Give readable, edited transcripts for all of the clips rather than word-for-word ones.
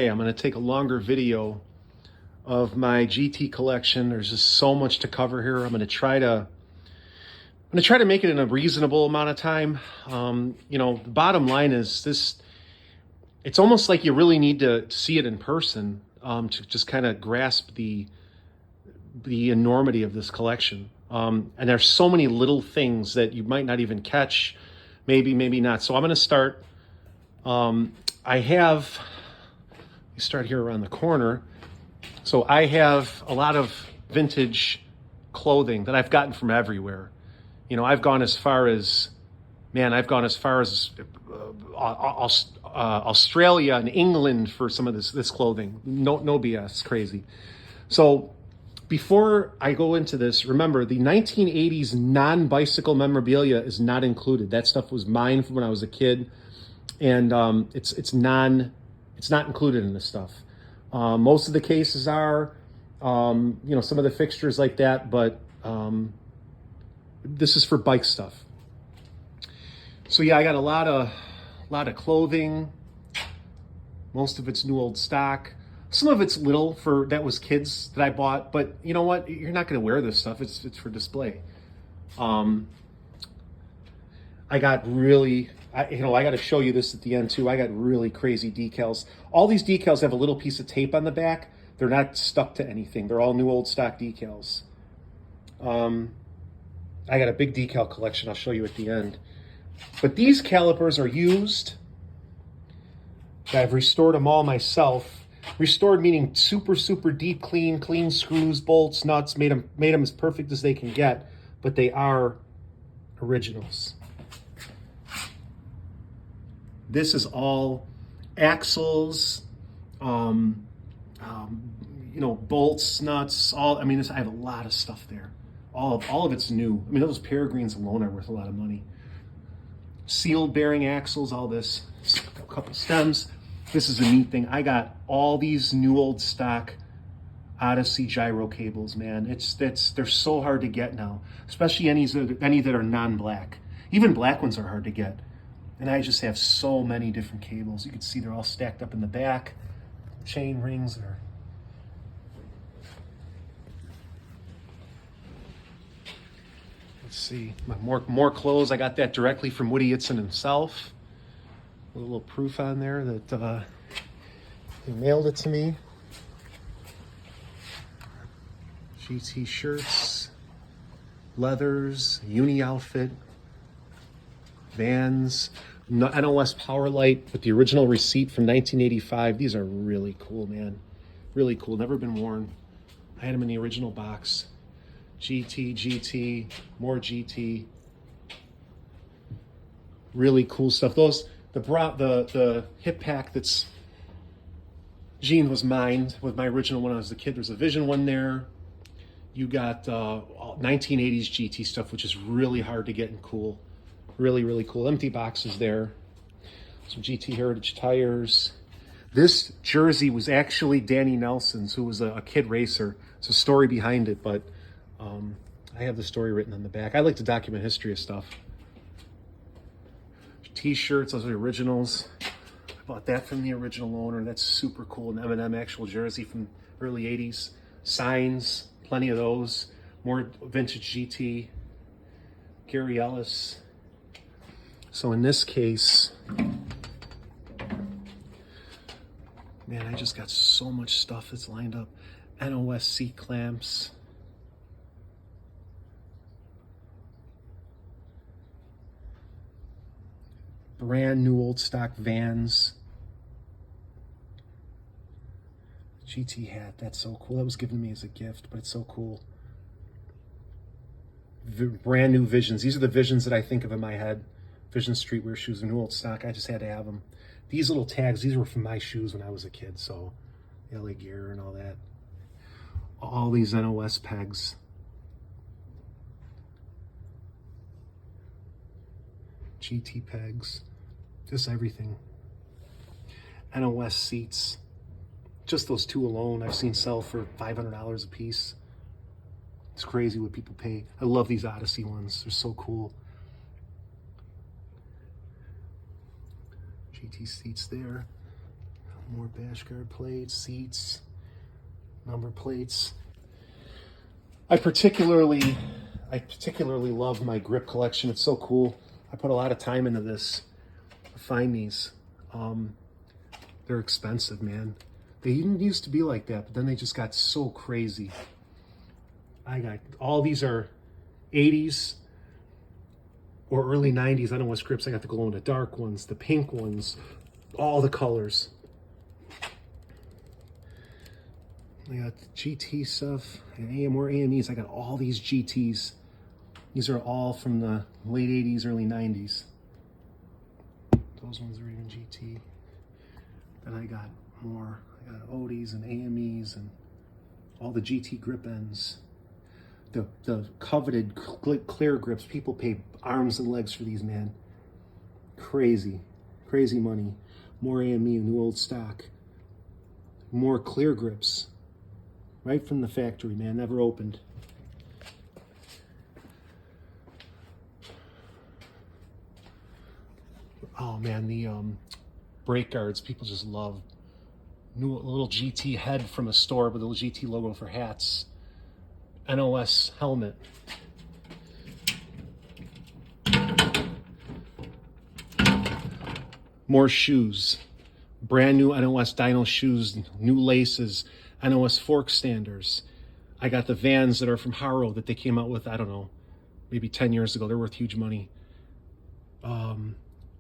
Hey, I'm going to take a longer video of my GT collection. There's just so much to cover here. I'm going to try to make it in a reasonable amount of time. The bottom line is this: it's almost like you really need to see it in person to just kind of grasp the enormity of this collection. And there's so many little things that you might not even catch, maybe not. So I'm going to start. Start here around the corner. So I have a lot of vintage clothing that I've gotten from everywhere. I've gone as far as Australia and England for some of this clothing. No BS, crazy. So before I go into this, remember the 1980s non-bicycle memorabilia is not included. That stuff was mine from when I was a kid, and it's not included in this stuff. Most of the cases are, some of the fixtures like that, but this is for bike stuff. So yeah, I got a lot of clothing. Most of it's new old stock. Some of it's little that was kids that I bought, but you know what? You're not going to wear this stuff. It's for display. I got to show you this at the end too. I got really crazy decals. All these decals have a little piece of tape on the back. They're not stuck to anything. They're all new old stock decals. I got a big decal collection. I'll show you at the end. But these calipers are used. I've restored them all myself. Restored meaning super, super deep clean screws, bolts, nuts, made them as perfect as they can get, but they are originals. This is all axles, bolts, nuts, I have a lot of stuff there. All of it's new. Those Peregrines alone are worth a lot of money. Sealed bearing axles, all this, a couple stems. This is a neat thing. I got all these new old stock Odyssey gyro cables, man. They're so hard to get now, especially any that are non-black. Even black ones are hard to get. And I just have so many different cables. You can see they're all stacked up in the back. Chain rings are. Let's see, more clothes. I got that directly from Woody Itzon himself. A little proof on there that he mailed it to me. GT shirts, leathers, uni outfit, Vans, NOS Powerlight with the original receipt from 1985. These are really cool, man. Really cool. Never been worn. I had them in the original box. GT, more GT. Really cool stuff. The hip pack that's Gene was mine with my original when I was a kid. There's a Vision one there. You got 1980s GT stuff, which is really hard to get and cool. Really, really cool. Empty boxes there. Some GT Heritage tires. This jersey was actually Danny Nelson's, who was a kid racer. It's a story behind it, but I have the story written on the back. I like to document history of stuff. T-shirts, those are the originals. I bought that from the original owner. That's super cool. An M&M actual jersey from early 80s. Signs, plenty of those. More vintage GT. Gary Ellis. So in this case, man, I just got so much stuff that's lined up. NOS seat clamps. Brand new old stock Vans. GT hat, that's so cool. That was given to me as a gift, but it's so cool. Brand new Visions. These are the Visions that I think of in my head. Vision streetwear shoes, new old stock. I just had to have them. These little tags, these were from my shoes when I was a kid, so LA Gear and all that. All these NOS pegs. GT pegs. Just everything. NOS seats. Just those two alone I've seen sell for $500 a piece. It's crazy what people pay. I love these Odyssey ones. They're so cool. GT seats there. More bash guard plates, seats, number plates. I particularly love my grip collection. It's so cool. I put a lot of time into this to find these. They're expensive, man. They didn't used to be like that, but then they just got so crazy. I got all these are 80s or early 90s. I don't know what grips. I got the glow in the dark ones, the pink ones, all the colors. I got the GT stuff and more AMEs. I got all these GTs. These are all from the late 80s, early 90s. Those ones are even GT. Then I got more. I got ODs and AMEs and all the GT grip ends. The coveted clear grips. People pay arms and legs for these, man. Crazy. Crazy money. More AME, new old stock. More clear grips. Right from the factory, man. Never opened. Oh man, the brake guards, people just love. New little GT head from a store with a little GT logo for hats. NOS helmet. More shoes. Brand new NOS dyno shoes, new laces, NOS fork standers. I got the Vans that are from Haro that they came out with, I don't know, maybe 10 years ago. They're worth huge money.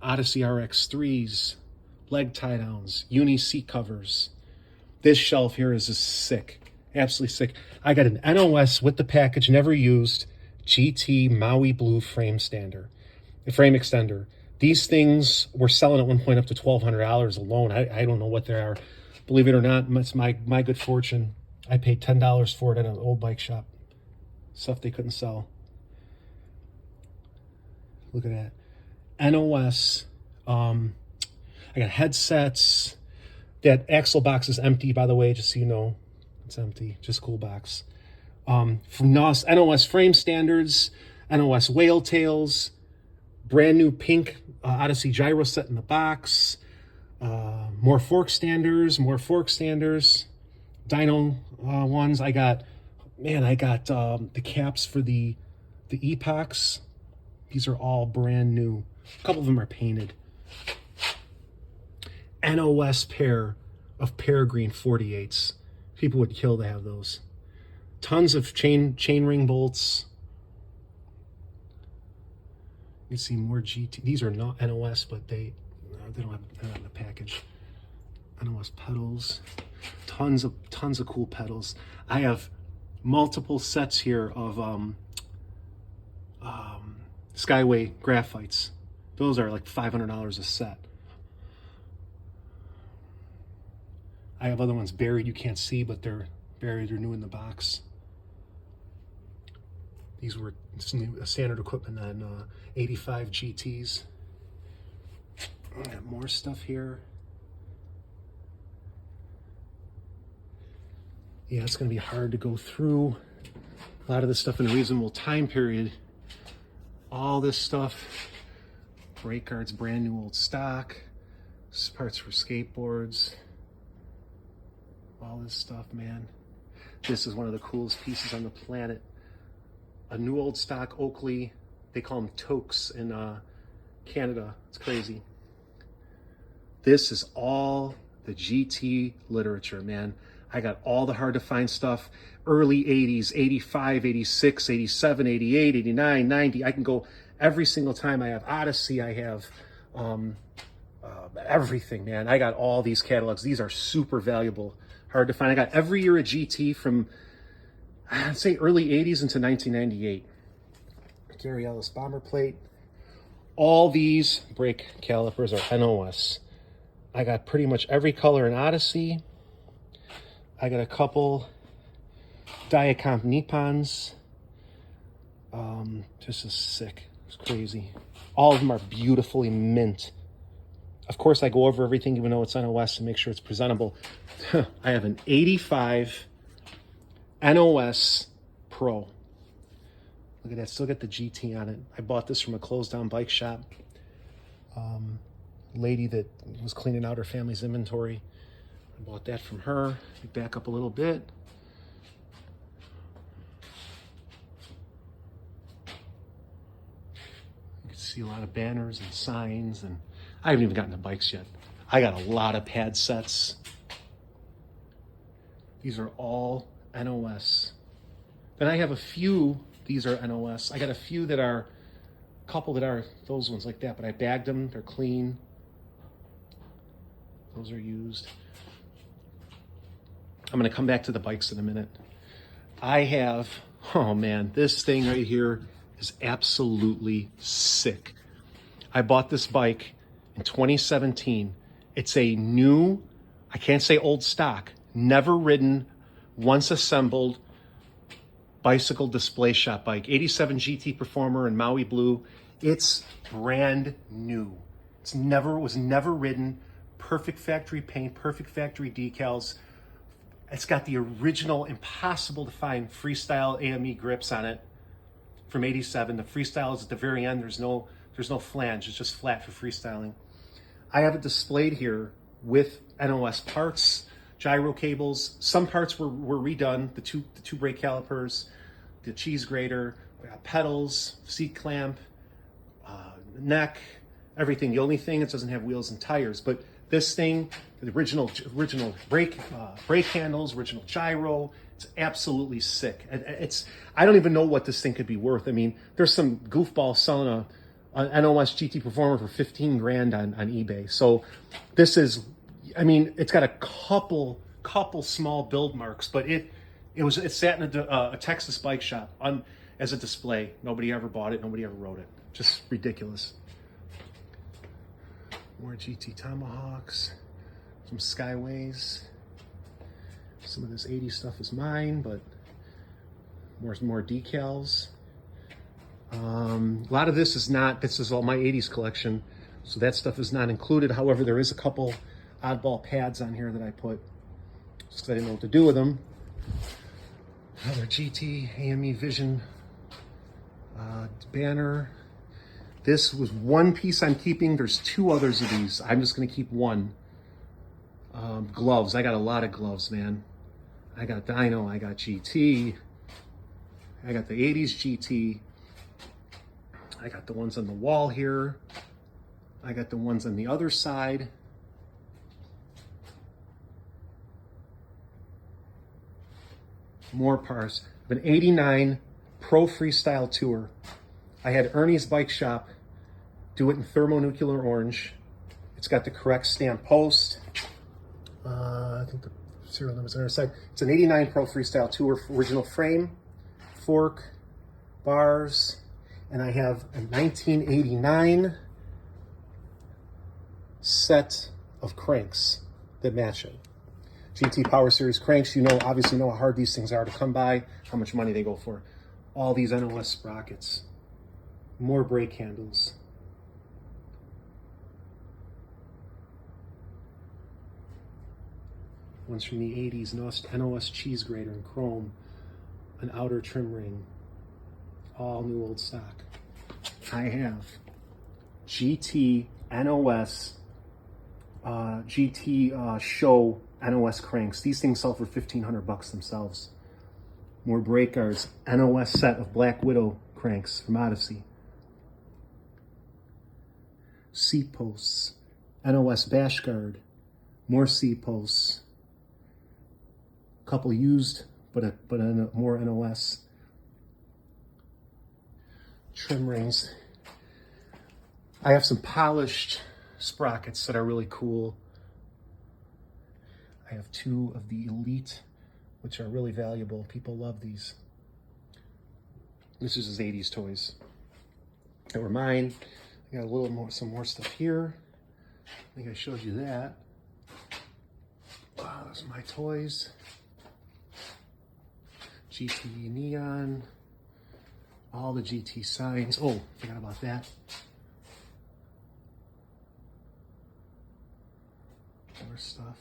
Odyssey RX3s, leg tie downs, uni seat covers. This shelf here is just sick, absolutely sick. I got an NOS with the package, never used, GT Maui Blue frame extender. These things were selling at one point up to $1,200 alone. I don't know what they are. Believe it or not, it's my good fortune. I paid $10 for it at an old bike shop. Stuff they couldn't sell. Look at that. NOS. I got headsets. That axle box is empty, by the way, just so you know. It's empty. Just cool box. From NOS frame standards, NOS whale tails, brand new pink Odyssey gyro set in the box. More fork standers, dyno ones. I got the caps for the epochs. These are all brand new. A couple of them are painted. NOS pair of Peregrine 48s. People would kill to have those. Tons of chain ring bolts. You see more GT. These are not NOS, but they don't have the package. NOS pedals. Tons of cool pedals. I have multiple sets here of Skyway graphites. Those are like $500 a set. I have other ones buried you can't see, but they're buried or new in the box. These were standard equipment on 85 GTs. I got more stuff here. Yeah, it's going to be hard to go through a lot of this stuff in a reasonable time period. All this stuff, brake guards, brand new old stock, parts for skateboards, all this stuff, man. This is one of the coolest pieces on the planet. A new old stock Oakley, they call them toques in Canada. It's crazy. This is all the GT literature, man. I got all the hard to find stuff, early 80s, 85, 86, 87, 88, 89, 90. I can go every single time. I have Odyssey, I have everything, man. I got all these catalogs. These are super valuable, hard to find. I got every year a GT from, I'd say, early 80s into 1998. Gary Ellis bomber plate. All these brake calipers are NOS. I got pretty much every color in Odyssey. I got a couple Diacomp Nippons. Just as sick. It's crazy. All of them are beautifully mint. Of course, I go over everything, even though it's NOS, to make sure it's presentable. I have an 85 NOS Pro. Look at that. Still got the GT on it. I bought this from a closed down bike shop. Lady that was cleaning out her family's inventory. I bought that from her. Back up a little bit. You can see a lot of banners and signs, and I haven't even gotten to bikes yet. I got a lot of pad sets. These are all NOS. Then I have a few, these are NOS. I got a few that are, a couple that are those ones like that, but I bagged them, they're clean. Those are used. I'm gonna come back to the bikes in a minute. I have, oh man, this thing right here is absolutely sick. I bought this bike in 2017. It's a new, I can't say old stock, never ridden, once assembled bicycle display shop bike. 87 GT Performer in Maui Blue. It's brand new. Was never ridden. Perfect factory paint, perfect factory decals. It's got the original, impossible to find freestyle AME grips on it from 87. The freestyle is at the very end. There's no flange. It's just flat for freestyling. I have it displayed here with NOS parts, gyro cables. Some parts were redone. The two brake calipers, the cheese grater, pedals, seat clamp, neck, everything. The only thing, it doesn't have wheels and tires. But this thing, the original brake handles, original gyro. It's absolutely sick. I don't even know what this thing could be worth. I mean, there's some goofball selling an NOS GT Performer for 15 grand on eBay. So this is, I mean, it's got a couple small build marks, but it sat in a Texas bike shop as a display. Nobody ever bought it. Nobody ever rode it. Just ridiculous. More GT Tomahawks, some Skyways. Some of this 80s stuff is mine, but more decals. A lot of this is not, this is all my 80s collection, so that stuff is not included. However, there is a couple oddball pads on here that I put just because I didn't know what to do with them. Another GT AME Vision banner. This was one piece I'm keeping. There's two others of these. I'm just going to keep one. Gloves. I got a lot of gloves, man. I got Dyno. I got GT. I got the 80s GT. I got the ones on the wall here. I got the ones on the other side. More parts. An 89 Pro Freestyle Tour. I had Ernie's Bike Shop do it in thermonuclear orange. It's got the correct stamp post. I think the serial number's on the other side. It's an 89 Pro Freestyle Tour, original frame, fork, bars, and I have a 1989 set of cranks that match it. GT Power Series cranks, obviously know how hard these things are to come by, how much money they go for. All these NOS sprockets. More brake handles. Ones from the 80s, NOS cheese grater in chrome, an outer trim ring, all new old stock. I have GT NOS, GT Show NOS cranks. These things sell for $1,500 themselves. More brake guards, NOS set of Black Widow cranks from Odyssey. Seat posts, NOS bash guard, more seat posts. Couple used, but more NOS. Trim rings. I have some polished sprockets that are really cool. I have two of the Elite, which are really valuable. People love these. This is his 80s toys. That were mine. I got a little more, some more stuff here. I think I showed you that. Wow, those are my toys. GT Neon. All the GT signs. Oh, forgot about that. More stuff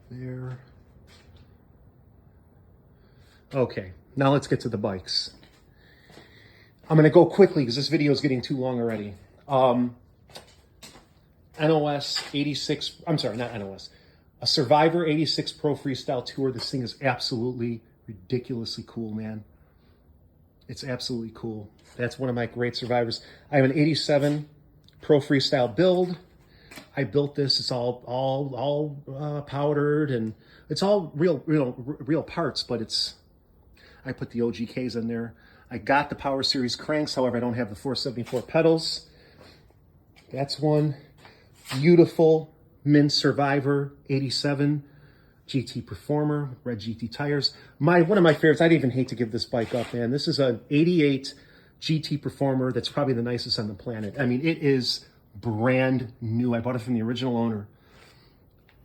there. Okay, now let's get to the bikes. I'm going to go quickly because this video is getting too long already. NOS 86, I'm sorry, not NOS. A Survivor 86 Pro Freestyle Tour. This thing is absolutely ridiculously cool, man. It's absolutely cool. That's one of my great Survivors. I have an 87 Pro Freestyle build. I built this. It's all powdered, and it's all real parts, but I put the OGKs in there. I got the Power Series cranks. However, I don't have the 474 pedals. That's one. Beautiful mint Survivor 87 GT Performer, red GT tires. One of my favorites. I'd even hate to give this bike up, man. This is an 88 GT Performer that's probably the nicest on the planet. I mean, it is brand new. I bought it from the original owner.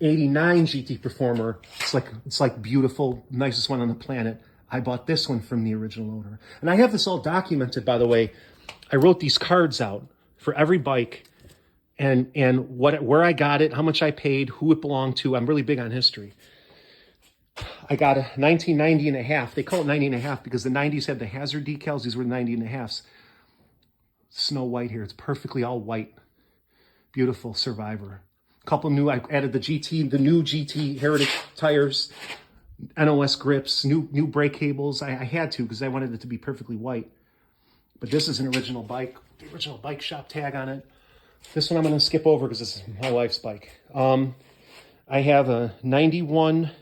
89 GT Performer. It's like beautiful, nicest one on the planet. I bought this one from the original owner. And I have this all documented, by the way. I wrote these cards out for every bike and where I got it, how much I paid, who it belonged to. I'm really big on history. I got a 1990 and a half. They call it 90 and a half because the 90s had the hazard decals. These were the 90 and a halves. Snow white here. It's perfectly all white. Beautiful Survivor. A couple new, I added the new GT Heritage tires, NOS grips, new brake cables. I had to because I wanted it to be perfectly white. But this is an original bike, the original bike shop tag on it. This one I'm going to skip over because this is my wife's bike. I have a 91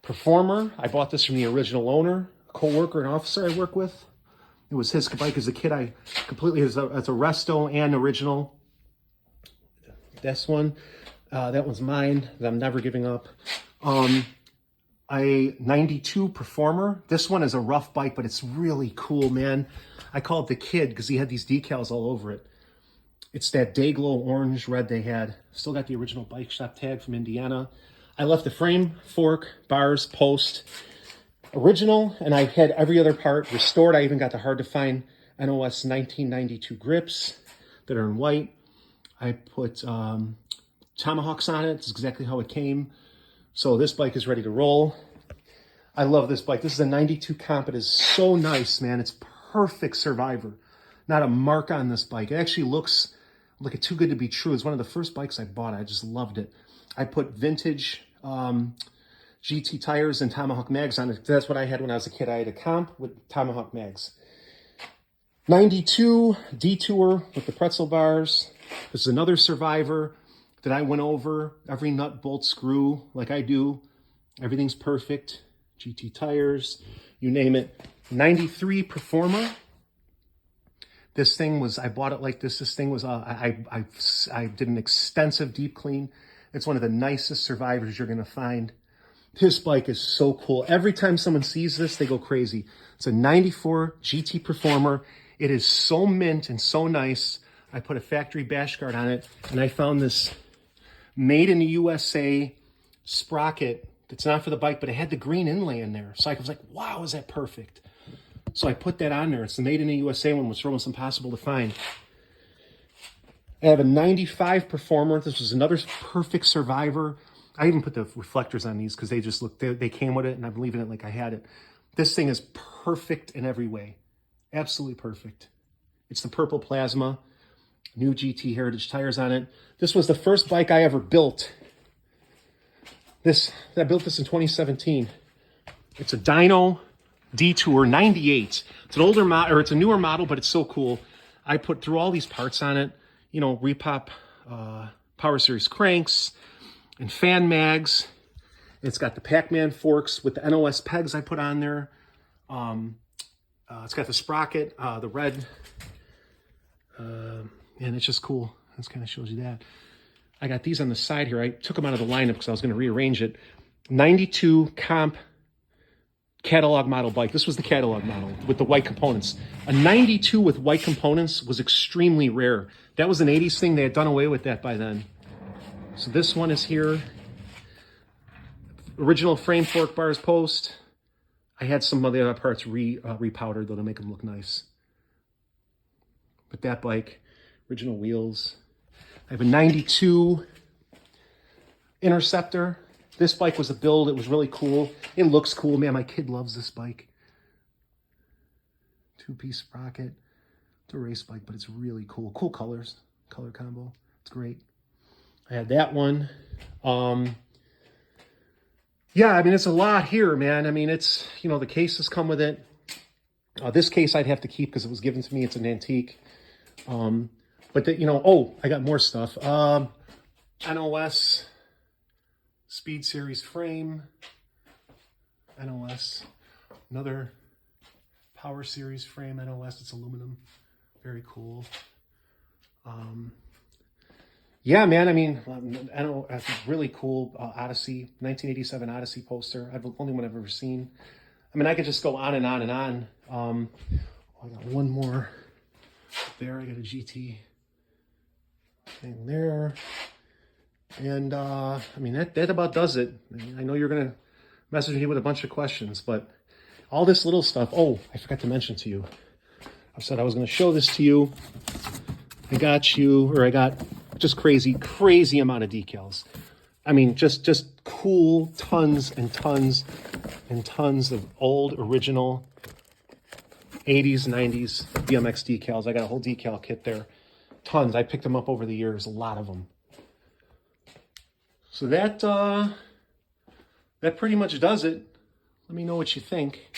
Performer. I bought this from the original owner, a co-worker, an officer I work with. It was his bike as a kid. I completely, as a resto and original. This one, that one's mine that I'm never giving up. A 92 Performer. This one is a rough bike, but it's really cool, man. I call it the Kid because he had these decals all over it. It's that Dayglow orange red they had. Still got the original bike shop tag from Indiana. I left the frame, fork, bars, post, original, and I had every other part restored. I even got the hard-to-find NOS 1992 grips that are in white. I put tomahawks on it. It's exactly how it came. So this bike is ready to roll. I love this bike. This is a 92 comp. It is so nice, man. It's perfect Survivor. Not a mark on this bike. It actually looks like it's too good to be true. It's one of the first bikes I bought. I just loved it. I put vintage GT tires and Tomahawk mags on it. That's what I had when I was a kid. I had a comp with Tomahawk mags. 92 Detour with the pretzel bars. This is another Survivor that I went over. Every nut, bolt, screw, like I do. Everything's perfect. GT tires, you name it. 93 Performer. This thing was, I bought it like this. This thing was, I did an extensive deep clean. It's one of the nicest Survivors you're going to find. This bike is so cool. Every time someone sees this, they go crazy. It's a 94 GT Performer. It is so mint and so nice. I put a factory bash guard on it, and I found this made in the USA sprocket that's not for the bike, but it had the green inlay in there. So I was like, wow, is that perfect? So I put that on there. It's the made in the USA one, which is almost impossible to find. I have a 95 Performer. This was another perfect Survivor. I even put the reflectors on these because they just look, they came with it, and I'm leaving it like I had it. This thing is perfect in every way. Absolutely perfect. It's the purple plasma, new GT Heritage tires on it. This was the first bike I ever built. I built this in 2017. It's a Dyno Detour 98. It's an older model, or it's a newer model, but it's so cool. I put through all these parts on it. You know, Repop Power Series cranks and fan mags. It's got the Pac-Man forks with the NOS pegs I put on there. It's got the sprocket, the red, and it's just cool. This kind of shows you that. I got these on the side here. I took them out of the lineup because I was going to rearrange it. 92 comp catalog model bike. This was the catalog model with the white components. A 92 with white components was extremely rare. That was an 80s thing. They had done away with that by then. So this one is here. Original frame, fork, bars, post. I had some of the other parts repowdered though to make them look nice. But that bike, original wheels. I have a 92 Interceptor. This bike was a build. It was really cool. It looks cool. Man, my kid loves this bike. Two-piece sprocket. It's a race bike, but it's really cool. Cool colors. Color combo. It's great. I had that one. Yeah, I mean, it's a lot here, man. I mean, it's, you know, the cases come with it. This case I'd have to keep because it was given to me. It's an antique. But, you know, oh, I got more stuff. NOS Speed Series frame. NOS. Another Power Series frame. NOS. It's aluminum. Very cool. Yeah, man. I mean, I know that's a really cool Odyssey, 1987 Odyssey poster. I've the only one I've ever seen. I mean, I could just go on and on and on. I got one more there. I got a GT thing there. And I mean, that about does it. I know you're going to message me with a bunch of questions, but all this little stuff. Oh, I forgot to mention to you. I said I was going to show this to you. I got just crazy amount of decals. I mean, just cool tons and tons and tons of old original 80s, 90s BMX decals. I got a whole decal kit there. Tons. I picked them up over the years, a lot of them. So that pretty much does it. Let me know what you think.